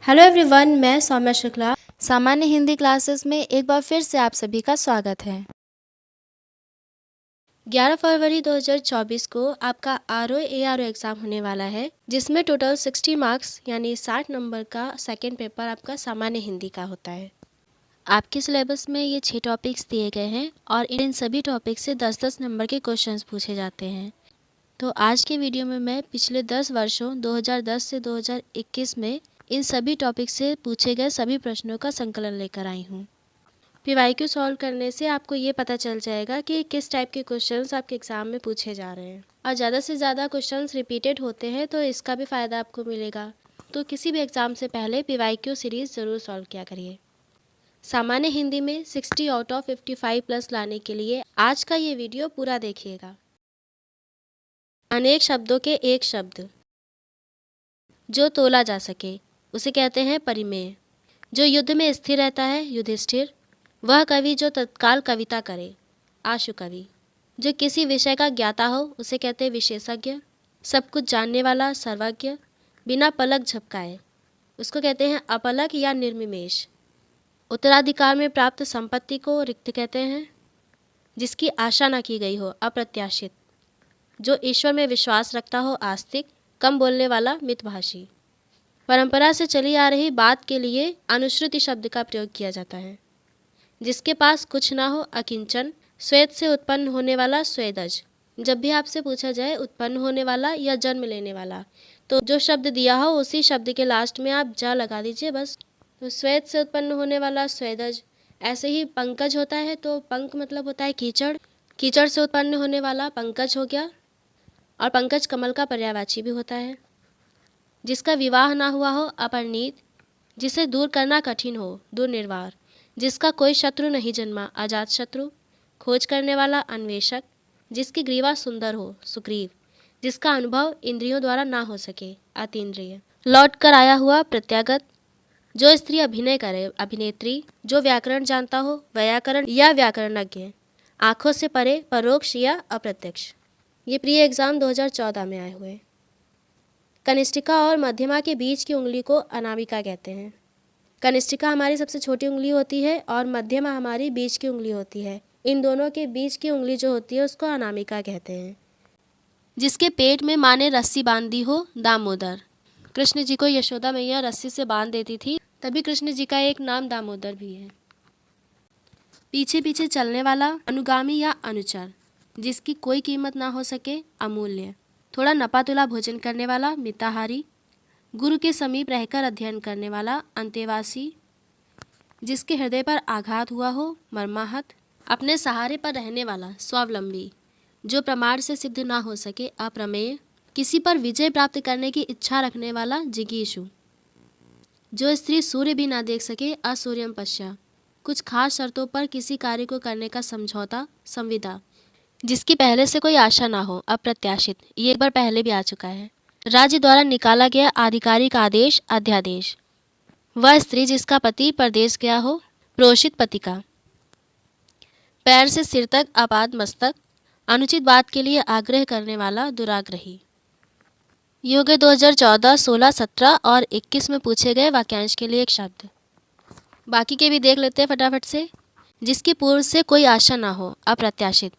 Hello everyone, मैं सौम्या शुक्ला। सामान्य Hindi classes में एक बार फिर से आप सभी का स्वागत है। 11 फरवरी 2024 को आपका ARO एग्ज़ाम होने वाला है, जिसमें टोटल 60 मार्क्स यानी 60 नंबर का सेकेंड पेपर आपका सामान्य हिंदी का होता है। आपके सिलेबस में ये 6 टॉपिक्स दिए गए हैं और इन सभी टॉपिक्स से 10-10 नंबर के क्वेश्चंस पूछे जाते हैं। तो आज के वीडियो में मैं पिछले 10 वर्षों 2010 से 2021 में इन सभी टॉपिक्स से पूछे गए सभी प्रश्नों का संकलन लेकर आई हूँ। PYQ सॉल्व करने से आपको ये पता चल जाएगा कि किस टाइप के क्वेश्चंस आपके एग्ज़ाम में पूछे जा रहे हैं, और ज़्यादा से ज़्यादा क्वेश्चंस रिपीटेड होते हैं तो इसका भी फ़ायदा आपको मिलेगा। तो किसी भी एग्ज़ाम से पहले PYQ सीरीज़ ज़रूर सॉल्व किया करिए। सामान्य हिंदी में 60 आउट ऑफ 55 प्लस लाने के लिए आज का ये वीडियो पूरा देखिएगा। अनेक शब्दों के एक शब्द जो तोला जा सके उसे कहते हैं परिमेय। जो युद्ध में स्थिर रहता है युधिष्ठिर। वह कवि जो तत्काल कविता करे आशु कवि। जो किसी विषय का ज्ञाता हो उसे कहते हैं विशेषज्ञ। सब कुछ जानने वाला सर्वज्ञ। बिना पलक झपकाए उसको कहते हैं अपलक या निर्निमेष। उत्तराधिकार में प्राप्त संपत्ति को रिक्त कहते हैं। जिसकी आशा न की गई हो अप्रत्याशित। जो ईश्वर में विश्वास रखता हो आस्तिक। कम बोलने वाला मितभाषी। परंपरा से चली आ रही बात के लिए अनुश्रुति शब्द का प्रयोग किया जाता है। जिसके पास कुछ ना हो अकिंचन। स्वेद से उत्पन्न होने वाला स्वेदज। जब भी आपसे पूछा जाए उत्पन्न होने वाला या जन्म लेने वाला, तो जो शब्द दिया हो उसी शब्द के लास्ट में आप जा लगा दीजिए बस। तो स्वेद से उत्पन्न होने वाला स्वेदज। ऐसे ही पंकज होता है तो पंक मतलब होता है कीचड़। कीचड़ से उत्पन्न होने वाला पंकज हो गया। और पंकज कमल का पर्यायवाची भी होता है। जिसका विवाह ना हुआ हो अपरिणीत। जिसे दूर करना कठिन हो दुर्निर्वार। जिसका कोई शत्रु नहीं जन्मा अजात शत्रु। खोज करने वाला अन्वेषक। जिसकी ग्रीवा सुंदर हो सुग्रीव। जिसका अनुभव इंद्रियों द्वारा ना हो सके अतीन्द्रिय। लौट कर आया हुआ प्रत्यागत। जो स्त्री अभिनय करे अभिनेत्री। जो व्याकरण जानता हो वैयाकरण या व्याकरणज्ञ। आँखों से परे परोक्ष या अप्रत्यक्ष। ये प्री एग्ज़ाम 2014 में आए हुए। कनिष्ठिका और मध्यमा के बीच की उंगली को अनामिका कहते हैं। कनिष्ठिका हमारी सबसे छोटी उंगली होती है और मध्यमा हमारी बीच की उंगली होती है। इन दोनों के बीच की उंगली जो होती है उसको अनामिका कहते हैं। जिसके पेट में माँ ने रस्सी बांध दी हो दामोदर। कृष्ण जी को यशोदा मैया रस्सी से बांध देती थी, तभी कृष्ण जी का एक नाम दामोदर भी है। पीछे पीछे चलने वाला अनुगामी या अनुचर। जिसकी कोई कीमत ना हो सके अमूल्य। थोड़ा नपा तुला भोजन करने वाला मिताहारी। गुरु के समीप रहकर अध्ययन करने वाला अंतेवासी। जिसके हृदय पर आघात हुआ हो मर्माहत। अपने सहारे पर रहने वाला स्वावलंबी। जो प्रमाण से सिद्ध ना हो सके अप्रमेय। किसी पर विजय प्राप्त करने की इच्छा रखने वाला जिगीषु। जो स्त्री सूर्य भी ना देख सके असूर्यम पश्या। कुछ खास शर्तों पर किसी कार्य को करने का समझौता संविदा। जिसकी पहले से कोई आशा ना हो अप्रत्याशित। ये एक बार पहले भी आ चुका है। राज्य द्वारा निकाला गया आधिकारिक आदेश अध्यादेश। वह स्त्री जिसका पति परदेश गया हो प्रोषित पति का। पैर से सिर तक आपाद मस्तक। अनुचित बात के लिए आग्रह करने वाला दुराग्रही। ये हो गए 2014, 16, 17 और 21 में पूछे गए वाक्यांश के लिए एक शब्द। बाकी के भी देख लेते हैं फटाफट से। जिसकी पूर्व से कोई आशा ना हो अप्रत्याशित।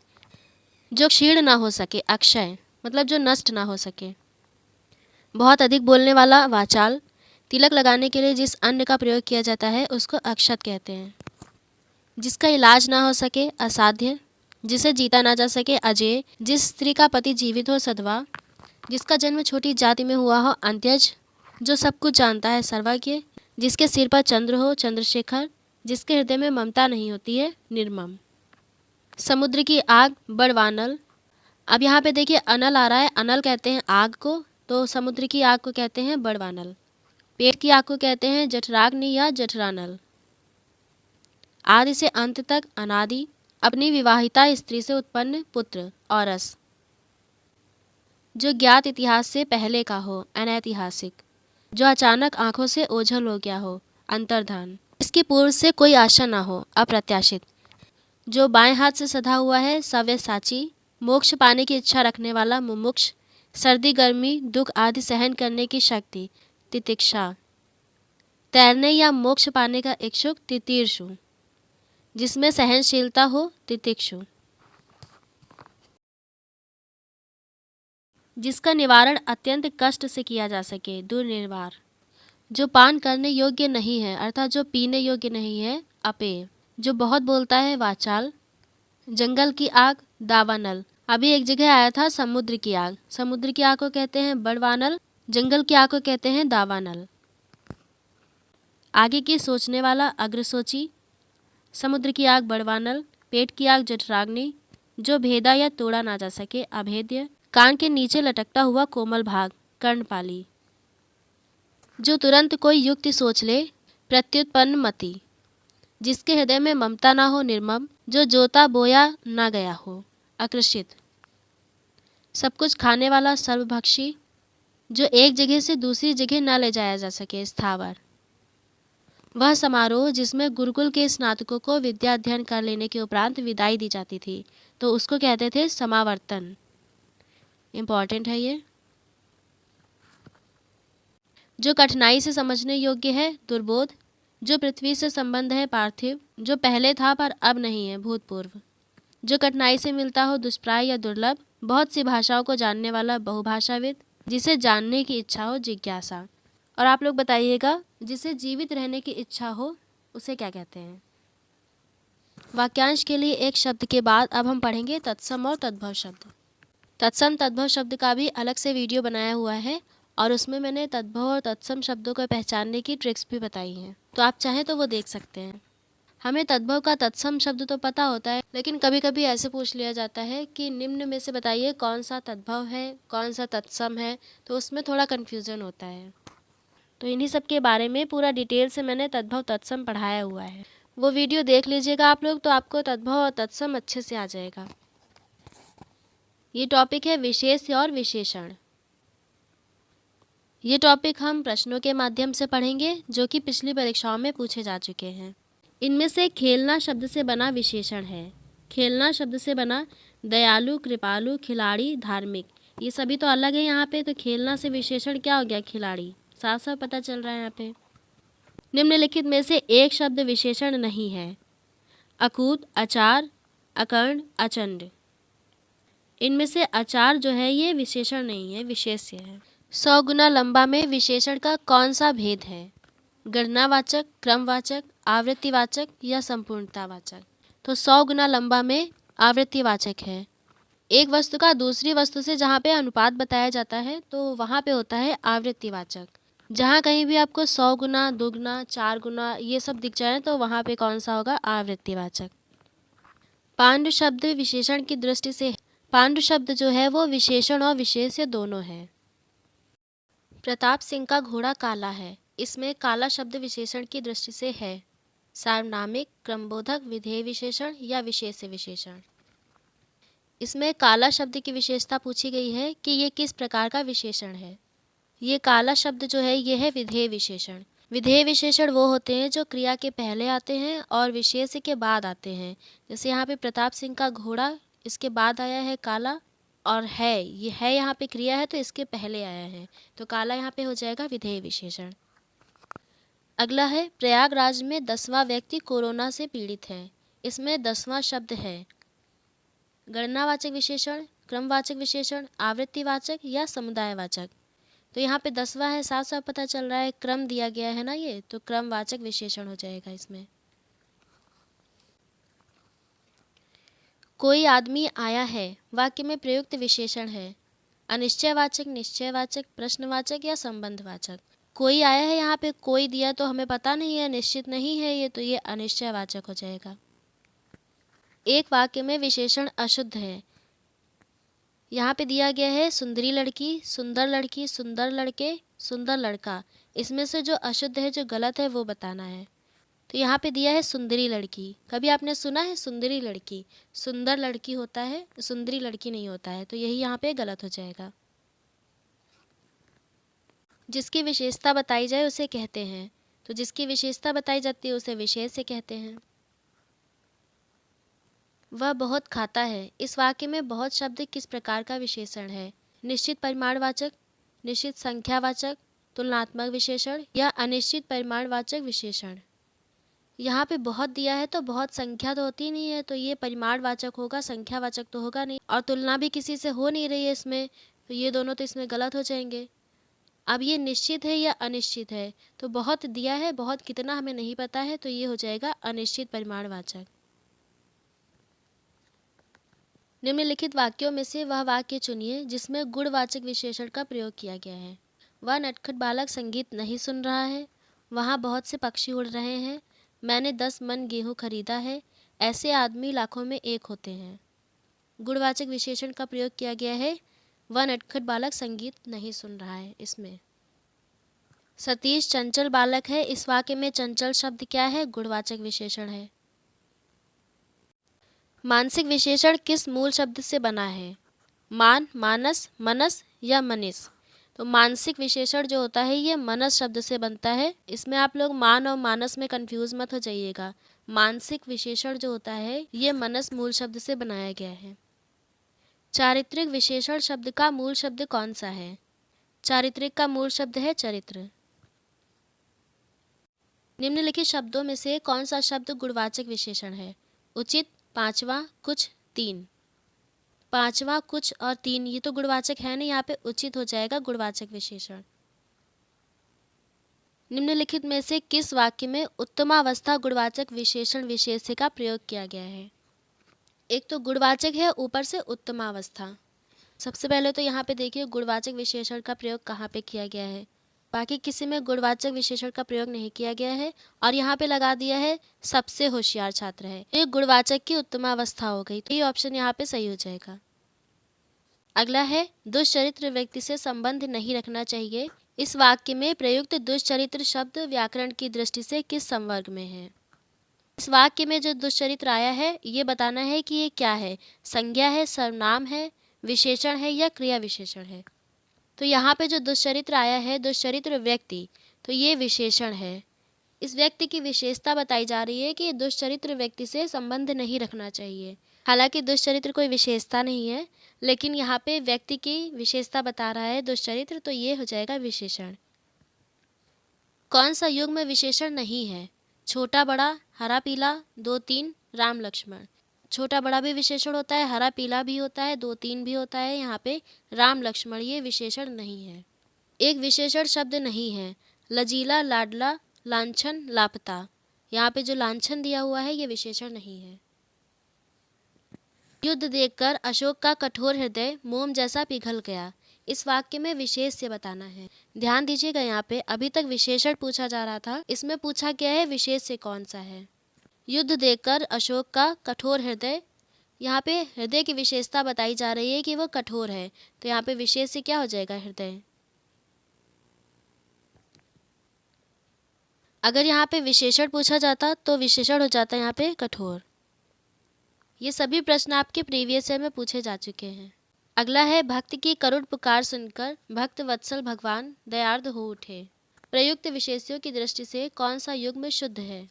जो क्षीण ना हो सके अक्षय मतलब जो नष्ट ना हो सके। बहुत अधिक बोलने वाला वाचाल। तिलक लगाने के लिए जिस अन्न का प्रयोग किया जाता है उसको अक्षत कहते हैं। जिसका इलाज ना हो सके असाध्य। जिसे जीता ना जा सके अजेय। जिस स्त्री का पति जीवित हो सधवा। जिसका जन्म छोटी जाति में हुआ हो अंत्यज। जो सब कुछ जानता है सर्वज्ञ। जिसके सिर पर चंद्र हो चंद्रशेखर। जिसके हृदय में ममता नहीं होती है निर्मम। समुद्र की आग बड़वानल। अब यहाँ पे देखिए अनल आ रहा है। अनल कहते हैं आग को, तो समुद्र की आग को कहते हैं बड़वानल। पेट की आग को कहते हैं जठराग्नि या जठरानल। आदि से अंत तक अनादि। अपनी विवाहिता स्त्री से उत्पन्न पुत्र औरस। जो ज्ञात इतिहास से पहले का हो अनैतिहासिक। जो अचानक आंखों से ओझल हो गया हो अंतर्धान। इसकी पूर्व से कोई आशा ना हो अप्रत्याशित। जो बाएं हाथ से सधा हुआ है सव्यसाची। मोक्ष पाने की इच्छा रखने वाला मुमुक्ष। सर्दी गर्मी दुख आदि सहन करने की शक्ति तितिक्षा। तैरने या मोक्ष पाने का इच्छुक तितीर्षु, जिसमें सहनशीलता हो तितिक्षु, जिसका निवारण अत्यंत कष्ट से किया जा सके दुर्निवार, जो पान करने योग्य नहीं है अर्थात जो पीने योग्य नहीं है अपेय, जो बहुत बोलता है वाचाल, जंगल की आग दावानल। अभी एक जगह आया था समुद्र की आग, समुद्र की आग को कहते हैं बड़वानल, जंगल की आग को कहते हैं दावानल। आगे की सोचने वाला अग्रसोची, समुद्र की आग बड़वानल, पेट की आग जठराग्नि, जो भेदा या तोड़ा ना जा सके अभेद्य, कान के नीचे लटकता हुआ कोमल भाग कर्णपाली, जो तुरंत कोई युक्ति सोच ले प्रत्युत्पन्न मति, जिसके हृदय में ममता ना हो निर्मम, जो जोता बोया ना गया हो आकृषित, सब कुछ खाने वाला सर्वभक्षी, जो एक जगह से दूसरी जगह ना ले जाया जा सके स्थावर। वह समारोह जिसमें गुरुकुल के स्नातकों को विद्या अध्ययन कर लेने के उपरांत विदाई दी जाती थी, तो उसको कहते थे समावर्तन। इम्पॉर्टेंट है ये। जो कठिनाई से समझने योग्य है दुर्बोध, जो पृथ्वी से संबंध है पार्थिव, जो पहले था पर अब नहीं है भूतपूर्व, जो कठिनाई से मिलता हो दुष्प्राय या दुर्लभ, बहुत सी भाषाओं को जानने वाला बहुभाषाविद, जिसे जानने की इच्छा हो जिज्ञासा। और आप लोग बताइएगा, जिसे जीवित रहने की इच्छा हो उसे क्या कहते हैं। वाक्यांश के लिए एक शब्द के बाद अब हम पढ़ेंगे तत्सम और तद्भव शब्द। तत्सम तद्भव शब्द का भी अलग से वीडियो बनाया हुआ है और उसमें मैंने तद्भव और तत्सम शब्दों को पहचानने की ट्रिक्स भी बताई हैं, तो आप चाहें तो वो देख सकते हैं। हमें तद्भव का तत्सम शब्द तो पता होता है, लेकिन कभी कभी ऐसे पूछ लिया जाता है कि निम्न में से बताइए कौन सा तद्भव है कौन सा तत्सम है, तो उसमें थोड़ा कन्फ्यूज़न होता है। तो इन्हीं सब के बारे में पूरा डिटेल से मैंने तद्भव तत्सम पढ़ाया हुआ है, वो वीडियो देख लीजिएगा आप लोग, तो आपको तद्भव और तत्सम अच्छे से आ जाएगा। ये टॉपिक है विशेष और विशेषण। ये टॉपिक हम प्रश्नों के माध्यम से पढ़ेंगे जो कि पिछली परीक्षाओं में पूछे जा चुके हैं। इनमें से खेलना शब्द से बना विशेषण है। खेलना शब्द से बना दयालु, कृपालु, खिलाड़ी, धार्मिक, ये सभी तो अलग है यहाँ पे, तो खेलना से विशेषण क्या हो गया खिलाड़ी, साफ साफ पता चल रहा है यहाँ पे। निम्नलिखित में से एक शब्द विशेषण नहीं है। अकूत, अचार, अकर्ण, अचंड। इनमें से अचार जो है ये विशेषण नहीं है, विशेष्य है। 100 गुना लंबा में विशेषण का कौन सा भेद है? गणनावाचक, क्रमवाचक, आवृत्तिवाचक या संपूर्णतावाचक? तो 100 गुना लंबा में आवृत्तिवाचक है। एक वस्तु का दूसरी वस्तु से जहाँ पे अनुपात बताया जाता है तो वहाँ पे होता है आवृत्तिवाचक। जहाँ कहीं भी आपको 100 गुना, 2 गुना, 4 गुना ये सब दिख जाए तो वहाँ पे कौन सा होगा? आवृत्तिवाचक। पांडु शब्द विशेषण की दृष्टि से, पांडु शब्द जो है वो विशेषण और विशेष्य दोनों है। प्रताप सिंह का घोड़ा काला है, इसमें काला शब्द विशेषण की दृष्टि से है सार्वनामिक, क्रमबोधक, विधेय विशेषण या विशेष्य विशेषण। इसमें काला शब्द की विशेषता पूछी गई है कि ये किस प्रकार का विशेषण है। ये काला शब्द जो है ये है विधेय विशेषण। विधेय विशेषण वो होते हैं जो क्रिया के पहले आते हैं और विशेष्य के बाद आते हैं। जैसे यहाँ पे प्रताप सिंह का घोड़ा, इसके बाद आया है काला, और है, ये है यहाँ पे क्रिया है तो इसके पहले आया है, तो काला यहाँ पे हो जाएगा विधेय विशेषण। अगला है प्रयागराज में 10वां व्यक्ति कोरोना से पीड़ित है, इसमें 10वां शब्द है गणनावाचक विशेषण, क्रमवाचक विशेषण, आवृत्तिवाचक या समुदायवाचक। तो यहाँ पे 10वां है, साफ साफ पता चल रहा है, क्रम दिया गया है ना ये, तो क्रमवाचक विशेषण हो जाएगा इसमें। कोई आदमी आया है वाक्य में प्रयुक्त विशेषण है अनिश्चयवाचक, निश्चयवाचक, प्रश्नवाचक या संबंधवाचक। कोई आया है, यहाँ पे कोई दिया तो हमें पता नहीं है, निश्चित नहीं है ये, तो ये अनिश्चयवाचक हो जाएगा। एक वाक्य में विशेषण अशुद्ध है, यहाँ पे दिया गया है सुंदरी लड़की, सुंदर लड़की, सुंदर लड़के, सुंदर लड़का। इसमें से जो अशुद्ध है, जो गलत है वो बताना है। तो यहाँ पे दिया है सुंदरी लड़की। कभी आपने सुना है सुंदरी लड़की? सुंदर लड़की होता है, सुंदरी लड़की नहीं होता है, तो यही यहाँ पे गलत हो जाएगा। जिसकी विशेषता बताई जाए उसे कहते हैं, तो जिसकी विशेषता बताई जाती है उसे विशेष्य कहते हैं। वह बहुत खाता है, इस वाक्य में बहुत शब्द किस प्रकार का विशेषण है? निश्चित परिमाणवाचक, निश्चित संख्यावाचक, तुलनात्मक विशेषण या अनिश्चित परिमाणवाचक विशेषण। यहाँ पे बहुत दिया है तो बहुत संख्या तो होती नहीं है, तो ये परिमाणवाचक होगा, संख्यावाचक तो होगा नहीं, और तुलना भी किसी से हो नहीं रही है इसमें, तो ये दोनों तो इसमें गलत हो जाएंगे। अब ये निश्चित है या अनिश्चित है, तो बहुत दिया है, बहुत कितना हमें नहीं पता है, तो ये हो जाएगा अनिश्चित परिमाणवाचक। निम्नलिखित वाक्यों में से वह वाक्य चुनिए जिसमें गुणवाचक विशेषण का प्रयोग किया गया है। वह नटखट बालक संगीत नहीं सुन रहा है, वहाँ बहुत से पक्षी उड़ रहे हैं, मैंने 10 मन गेहूँ खरीदा है, ऐसे आदमी लाखों में एक होते हैं। गुणवाचक विशेषण का प्रयोग किया गया है, वह नटखट बालक संगीत नहीं सुन रहा है। इसमें सतीश चंचल बालक है, इस वाक्य में चंचल शब्द क्या है? गुणवाचक विशेषण है। मानसिक विशेषण किस मूल शब्द से बना है? मान, मानस, मनस या मनिस? तो मानसिक विशेषण जो होता है ये मनस शब्द से बनता है। इसमें आप लोग मान और मानस में कंफ्यूज मत हो जाइएगा। मानसिक विशेषण जो होता है ये मनस मूल शब्द से बनाया गया है। चारित्रिक विशेषण शब्द का मूल शब्द कौन सा है? चारित्रिक का मूल शब्द है चरित्र। निम्नलिखित शब्दों में से कौन सा शब्द गुणवाचक विशेषण है? उचित, पांचवा, कुछ, तीन। पांचवा, कुछ और तीन ये तो गुणवाचक है नहीं, यहाँ पे उचित हो जाएगा गुणवाचक विशेषण। निम्नलिखित में से किस वाक्य में उत्तमावस्था गुणवाचक विशेषण विशेष्य का प्रयोग किया गया है? एक तो गुणवाचक है, ऊपर से उत्तमावस्था। सबसे पहले तो यहाँ पे देखिए गुणवाचक विशेषण का प्रयोग कहाँ पे किया गया है। बाकी किसी में गुणवाचक विशेषण का प्रयोग नहीं किया गया है, और यहाँ पे लगा दिया है सबसे होशियार छात्र है। ये गुणवाचक की उत्तमावस्था हो गई, तो ये ऑप्शन यहाँ पे सही हो जाएगा। अगला है दुष्चरित्र व्यक्ति से संबंध नहीं रखना चाहिए। इस वाक्य में प्रयुक्त दुष्चरित्र शब्द व्याकरण की दृष्टि से किस संवर्ग में है? इस वाक्य में जो दुष्चरित्र आया है ये बताना है कि ये क्या है, संज्ञा है, सर्वनाम है, विशेषण है या क्रिया विशेषण है। तो यहाँ पे जो दुष्चरित्र आया है, दुष्चरित्र व्यक्ति, तो ये विशेषण है। इस व्यक्ति की विशेषता बताई जा रही है कि दुष्चरित्र व्यक्ति से संबंध नहीं रखना चाहिए। हालांकि दुष्चरित्र कोई विशेषता नहीं है, लेकिन यहाँ पे व्यक्ति की विशेषता बता रहा है दुष्चरित्र, तो ये हो जाएगा विशेषण। कौन सा युग्म विशेषण नहीं है? छोटा बड़ा, हरा पीला, 2 3, राम लक्ष्मण। छोटा बड़ा भी विशेषण होता है, हरा पीला भी होता है, 2 3 भी होता है। यहाँ पे राम लक्ष्मण ये विशेषण नहीं है। एक विशेषण शब्द नहीं है, लजीला, लाडला, लांछन, लापता। यहाँ पे जो लांछन दिया हुआ है ये विशेषण नहीं है। युद्ध देखकर अशोक का कठोर हृदय मोम जैसा पिघल गया। इस वाक्य में विशेष से बताना है। ध्यान दीजिएगा, यहाँ पे अभी तक विशेषण पूछा जा रहा था, इसमें पूछा गया है विशेष से कौन सा है। युद्ध देखकर अशोक का कठोर हृदय, यहाँ पे हृदय की विशेषता बताई जा रही है कि वो कठोर है, तो यहाँ पे विशेष से क्या हो जाएगा? हृदय। अगर यहाँ पे विशेषण पूछा जाता तो विशेषण हो जाता यहाँ पे कठोर। ये सभी प्रश्न आपके प्रीवियस ईयर में पूछे जा चुके हैं। अगला है भक्त की करुण पुकार सुनकर भक्त वत्सल भगवान दयार्द हो उठे। प्रयुक्त विशेष्यों की दृष्टि से कौन सा युग्म शुद्ध है?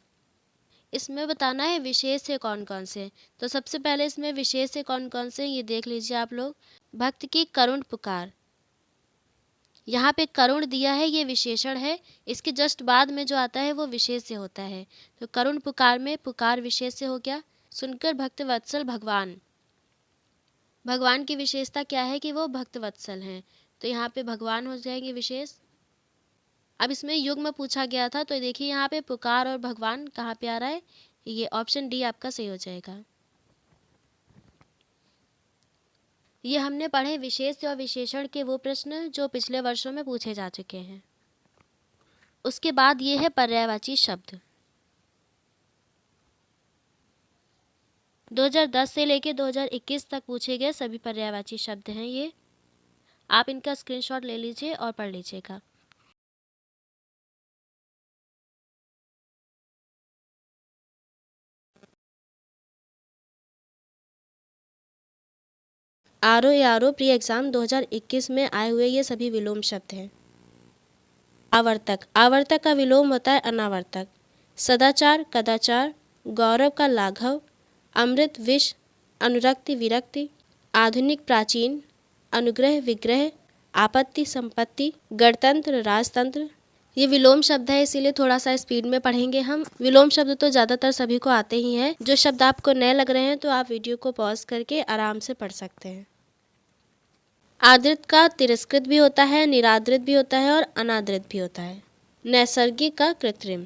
इसमें बताना है विशेष से कौन कौन से। तो सबसे पहले इसमें विशेष से कौन कौन से ये देख लीजिए आप लोग। भक्त की करुण पुकार, यहाँ पे करुण दिया है ये विशेषण है, इसके जस्ट बाद में जो आता है वो विशेष से होता है। तो करुण पुकार में पुकार विशेष से हो गया। सुनकर भक्त वत्सल भगवान, भगवान की विशेषता क्या है कि वो भक्त वत्सल हैं, तो यहाँ पे भगवान हो जाएंगे विशेष। अब इसमें युग्म पूछा गया था, तो देखिए यहाँ पे पुकार और भगवान कहाँ पे आ रहा है, ये ऑप्शन डी आपका सही हो जाएगा। ये हमने पढ़े विशेष और विशेषण के वो प्रश्न जो पिछले वर्षों में पूछे जा चुके हैं। उसके बाद ये है पर्यायवाची शब्द। 2010 से लेके 2021 तक पूछे गए सभी पर्यायवाची शब्द हैं ये। आप इनका स्क्रीनशॉट ले लीजिए और पढ़ लीजिएगा। आरो यारो प्री एग्ज़ाम 2021 में आए हुए ये सभी विलोम शब्द हैं। आवर्तक, आवर्तक का विलोम होता है अनावर्तक। सदाचार, कदाचार, गौरव का लाघव, अमृत विष, अनुरक्ति विरक्ति, आधुनिक प्राचीन, अनुग्रह विग्रह, आपत्ति, संपत्ति, गणतंत्र, राजतंत्र। ये विलोम शब्द है, इसीलिए थोड़ा सा स्पीड में पढ़ेंगे हम। विलोम शब्द तो ज़्यादातर सभी को आते ही हैं। जो शब्द आपको नए लग रहे हैं तो आप वीडियो को पॉज करके आराम से पढ़ सकते हैं। आदृत का तिरस्कृत भी होता है, निरादृत भी होता है और अनादृत भी होता है। नैसर्गिक का कृत्रिम।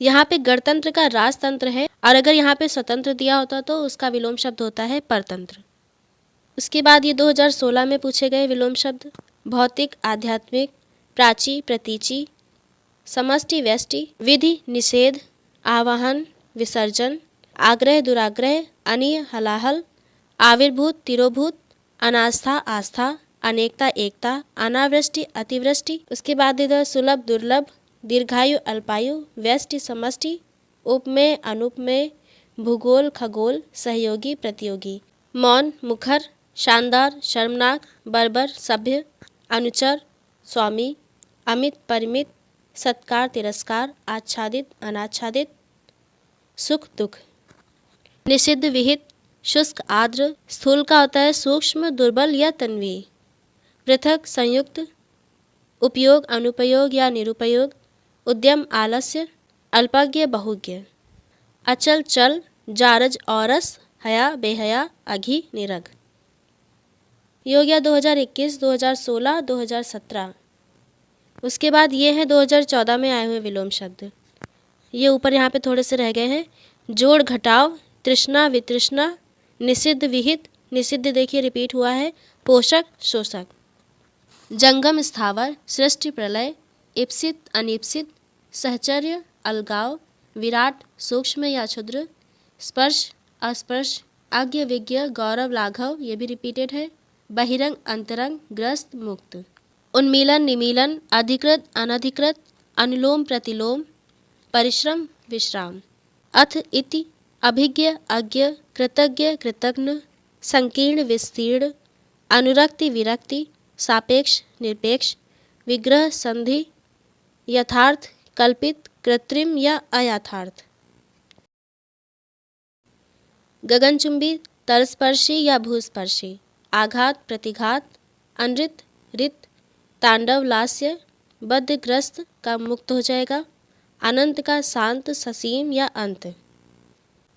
यहाँ पे गणतंत्र का राजतंत्र है, और अगर यहाँ पे स्वतंत्र दिया होता तो उसका विलोम शब्द होता है परतंत्र। उसके बाद ये 2016 में पूछे गए विलोम शब्द: भौतिक, आध्यात्मिक, प्राची, प्रतीची, समष्टि, व्यष्टि, विधि, निषेध, आवाहन, विसर्जन, आग्रह, दुराग्रह, अनीय, हलाहल, आविर्भूत, तिरोभूत, अनास्था, आस्था, अनेकता, एकता, अनावृष्टि, अतिवृष्टि। उसके बाद इधर सुलभ, दुर्लभ, दीर्घायु, अल्पायु, व्यष्टि, समष्टि, उपमेय, अनुपमेय, भूगोल, खगोल, सहयोगी, प्रतियोगी, मौन, मुखर, शानदार, शर्मनाक, बर्बर, सभ्य, अनुचर, स्वामी, अमित, परिमित, सत्कार, तिरस्कार, आच्छादित, अनाच्छादित, सुख, दुख। निषिद्ध, विहित, शुष्क, आर्द्र। स्थूल का होता है सूक्ष्म, दुर्बल या तन्वी। पृथक, संयुक्त। उपयोग, अनुपयोग या निरुपयोग। उद्यम, आलस्य, अल्पज्ञ, बहुज्ञ। अचल, चल, जारज, औरस, हया, बेहया, अघी, निरग। ये हो गया 2021, 2016, 2017। उसके बाद ये है 2014 में आए हुए विलोम शब्द। ये ऊपर यहाँ पे थोड़े से रह गए हैं। जोड़, घटाव, तृष्णा, वितृष्णा, निषिद्ध, विहित। निषिद्ध देखिए रिपीट हुआ है। पोषक, शोषक। जंगम, स्थावर, सृष्टि, प्रलय, इप्सित, अनिप्सित, सहचर्य, अलगाव, विराट, सूक्ष्म या क्षुद्र, स्पर्श, अस्पर्श, अज्ञ, विज्ञ, गौरव, लाघव, ये भी रिपीटेड है। बहिरंग, अंतरंग, ग्रस्त, मुक्त। उन्मीलन, निमीलन, अधिकृत, अनधिकृत, अनुलोम, प्रतिलोम, परिश्रम, विश्राम। अथ, इति, अभिज्ञ, अज्ञ, कृतज्ञ, कृतघ्न, संकीर्ण, विस्तीर्ण, अनुरक्ति, विरक्ति, सापेक्ष, निरपेक्ष, विग्रह, संधि, यथार्थ, कल्पित, कृत्रिम या अयथार्थ। गगनचुंबी, तलस्पर्शी या भूस्पर्शी। आघात, प्रतिघात, अनृत, रित, तांडव, लास्य, बद्धग्रस्त का मुक्त हो जाएगा। अनंत का शांत, ससीम या अंत।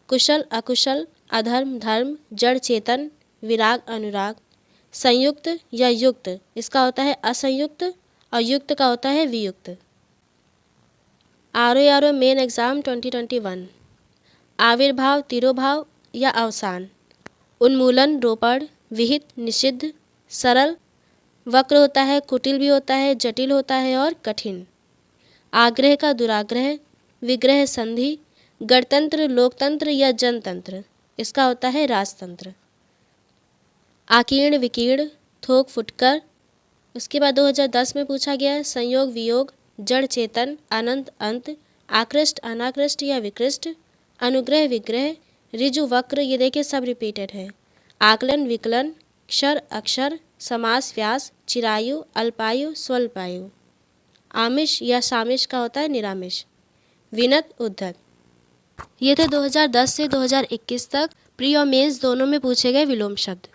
कुशल, अकुशल, अधर्म, धर्म, जड़, चेतन, विराग, अनुराग। संयुक्त या युक्त, इसका होता है असंयुक्त और युक्त का होता है वियुक्त। आरो मेन एग्जाम 2021। आविर्भाव, तिरोभाव या अवसान। उन्मूलन, रोपण, विहित, निषिद्ध, सरल, वक्र होता है, कुटिल भी होता है, जटिल होता है और कठिन। आग्रह का दुराग्रह, विग्रह, संधि, गणतंत्र, लोकतंत्र या जनतंत्र, इसका होता है राजतंत्र। आकीर्ण, विकीर्ण, थोक, फुटकर। उसके बाद 2010 में पूछा गया संयोग, वियोग, जड़, चेतन, अनंत, अंत, आकृष्ट, अनाकृष्ट या विकृष्ट, अनुग्रह, विग्रह, ऋजु, वक्र, ये देखिए सब रिपीटेड है। आकलन, विकलन, क्षर, अक्षर, समास, व्यास, चिरायु, अल्पायु, स्वल्पायु। आमिष या सामिष का होता है निरामिष। विनत, उद्धत। ये थे 2010 से 2021 तक प्री और मेंस दोनों में पूछे गए विलोम शब्द।